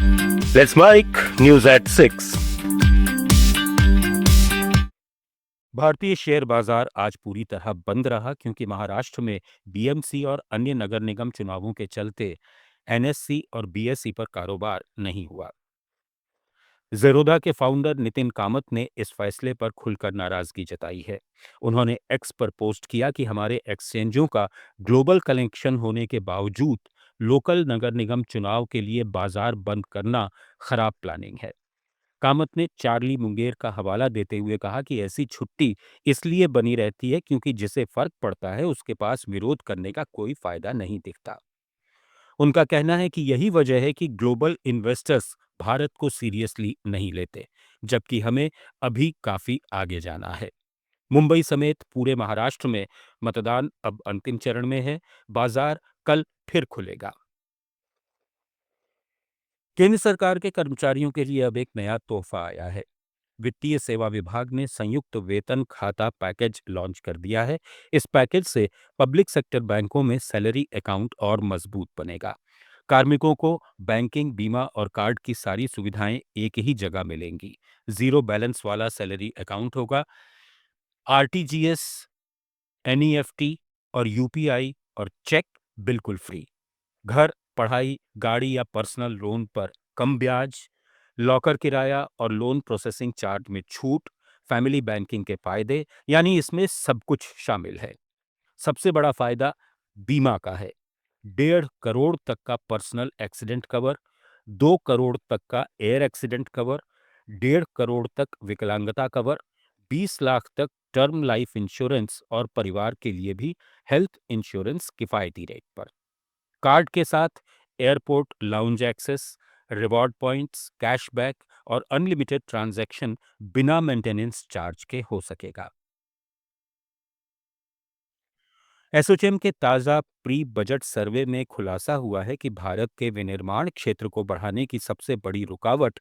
Let's Mike News at 6। भारतीय share बाजार आज पूरी तरह बंद रहा क्योंकि महाराष्ट्र में बीएमसी और अन्य नगर निगम चुनावों के चलते एनएससी और बीएसई पर कारोबार नहीं हुआ। ज़ेरोधा के फाउंडर नितिन कामत ने इस फैसले पर खुलकर नाराजगी जताई है। उन्होंने एक्स पर पोस्ट किया कि हमारे एक्सचेंजों का ग्लोबल कनेक्शन होने के बावजूद लोकल नगर निगम चुनाव के लिए बाजार बंद करना खराब प्लानिंग है। कामत ने चार्ली मुंगेर का हवाला देते हुए कहा कि ऐसी छुट्टी इसलिए बनी रहती है क्योंकि जिसे फर्क पड़ता है उसके पास विरोध करने का कोई फायदा नहीं दिखता। उनका कहना है कि यही वजह है कि ग्लोबल इन्वेस्टर्स भारत को सीरियसली नहीं लेते, जबकि हमें अभी काफी आगे जाना है। मुंबई समेत पूरे महाराष्ट्र में मतदान अब अंतिम चरण में है। बाजार कल फिर खुलेगा। केंद्र सरकार के कर्मचारियों के लिए अब एक नया तोहफा आया है। वित्तीय सेवा विभाग ने संयुक्त वेतन खाता पैकेज लॉन्च कर दिया है। इस पैकेज से पब्लिक सेक्टर बैंकों में सैलरी अकाउंट और मजबूत बनेगा। कार्मिकों को बैंकिंग, बीमा और कार्ड की सारी सुविधाएं एक ही जगह मिलेंगी। जीरो बैलेंस वाला सैलरी अकाउंट होगा। आरटीजीएस, एनईएफटी और यूपीआई और चेक बिल्कुल फ्री। घर, पढ़ाई, गाड़ी या पर्सनल लोन पर कम ब्याज, लॉकर किराया और लोन प्रोसेसिंग चार्ज में छूट, फैमिली बैंकिंग के फायदे, यानी इसमें सब कुछ शामिल है। सबसे बड़ा फायदा बीमा का है। 1.5 करोड़ तक का पर्सनल एक्सीडेंट कवर, 2 करोड़ तक का एयर एक्सीडेंट कवर, 1.5 करोड़ तक विकलांगता कवर, 20 लाख तक टर्म लाइफ इंश्योरेंस और परिवार के लिए भी हेल्थ इंश्योरेंस किफायती रेट पर। कार्ड के साथ airport lounge access, reward points, cashback और अनलिमिटेड ट्रांजैक्शन बिना मेंटेनेंस चार्ज के हो सकेगा। एसोचैम के ताज़ा प्री बजट सर्वे में खुलासा हुआ है कि भारत के विनिर्माण क्षेत्र को बढ़ाने की सबसे बड़ी रुकावट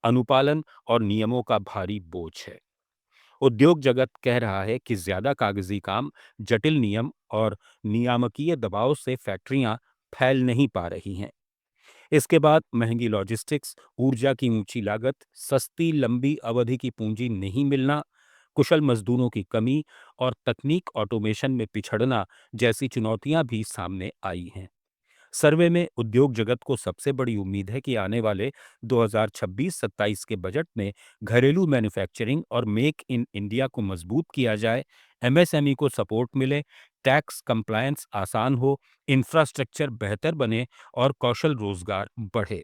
अनुपालन और नियमों का भारी बोझ है। उद्योग जगत कह रहा है कि ज्यादा कागजी काम, जटिल नियम और नियामकीय दबाव से फैक्ट्रियां फैल नहीं पा रही हैं। इसके बाद महंगी लॉजिस्टिक्स, ऊर्जा की ऊंची लागत, सस्ती लंबी अवधि की पूंजी नहीं मिलना, कुशल मजदूरों की कमी और तकनीक ऑटोमेशन में पिछड़ना जैसी चुनौतियां भी सामने आई हैं। सर्वे में उद्योग जगत को सबसे बड़ी उम्मीद है कि आने वाले 2026-27 के बजट में घरेलू मैन्युफैक्चरिंग और मेक इन इंडिया को मजबूत किया जाए, एमएसएमई को सपोर्ट मिले, टैक्स कंप्लायंस आसान हो, इंफ्रास्ट्रक्चर बेहतर बने और कौशल रोजगार बढ़े।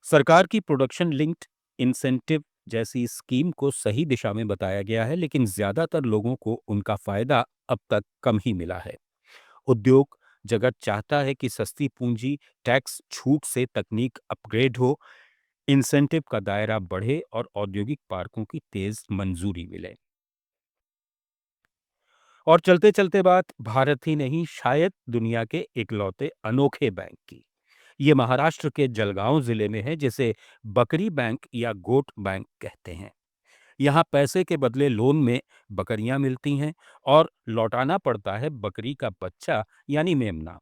सरकार की प्रोडक्शन लिंक्ड इंसेंटिव जैसी स्कीम को सही दिशा में बताया गया है, लेकिन ज्यादातर लोगों को उनका फायदा अब तक कम ही मिला है। उद्योग जगत चाहता है कि सस्ती पूंजी, टैक्स छूट से तकनीक अपग्रेड हो, इंसेंटिव का दायरा बढ़े और औद्योगिक पार्कों की तेज मंजूरी मिले। और चलते चलते बात भारत ही नहीं, शायद दुनिया के इकलौते अनोखे बैंक की। ये महाराष्ट्र के जलगांव जिले में है, जिसे बकरी बैंक या गोट बैंक कहते हैं। यहाँ पैसे के बदले लोन में बकरियां मिलती हैं और लौटाना पड़ता है बकरी का बच्चा यानी मेमना।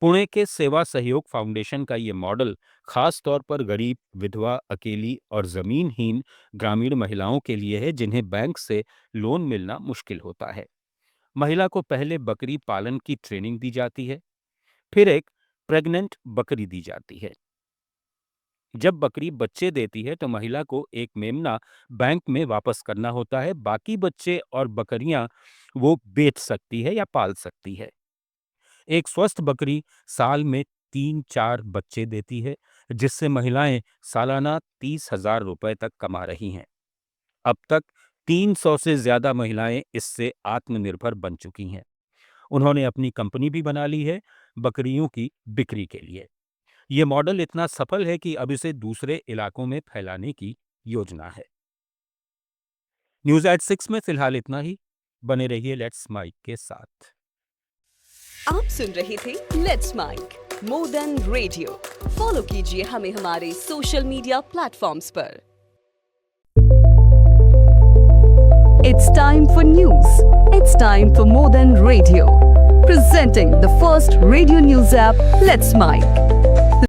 पुणे के सेवा सहयोग फाउंडेशन का ये मॉडल खास तौर पर गरीब, विधवा, अकेली और जमीनहीन ग्रामीण महिलाओं के लिए है, जिन्हें बैंक से लोन मिलना मुश्किल होता है। महिला को पहले बकरी पालन की ट्रेनिंग दी जाती है, फिर एक प्रेग्नेंट बकरी दी जाती है। जब बकरी बच्चे देती है तो महिला को एक मेमना बैंक में वापस करना होता है। बाकी बच्चे और बकरियां वो बेच सकती है या पाल सकती है। एक स्वस्थ बकरी साल में 3-4 बच्चे देती है, जिससे महिलाएं सालाना 30,000 रुपए तक कमा रही हैं। अब तक 300 से ज्यादा महिलाएं इससे आत्मनिर्भर बन चुकी हैं। उन्होंने अपनी कंपनी भी बना ली है बकरियों की बिक्री के लिए। ये मॉडल इतना सफल है कि अब इसे दूसरे इलाकों में फैलाने की योजना है। न्यूज एट 6 में फिलहाल इतना ही। बने रहिए लेट्स माइक के साथ। आप सुन रहे थे let's mike more than radio. Follow कीजिए हमें हमारे सोशल मीडिया प्लेटफॉर्म्स पर। It's time for news. It's time for more than radio. Presenting the first radio news app, Let's Mike.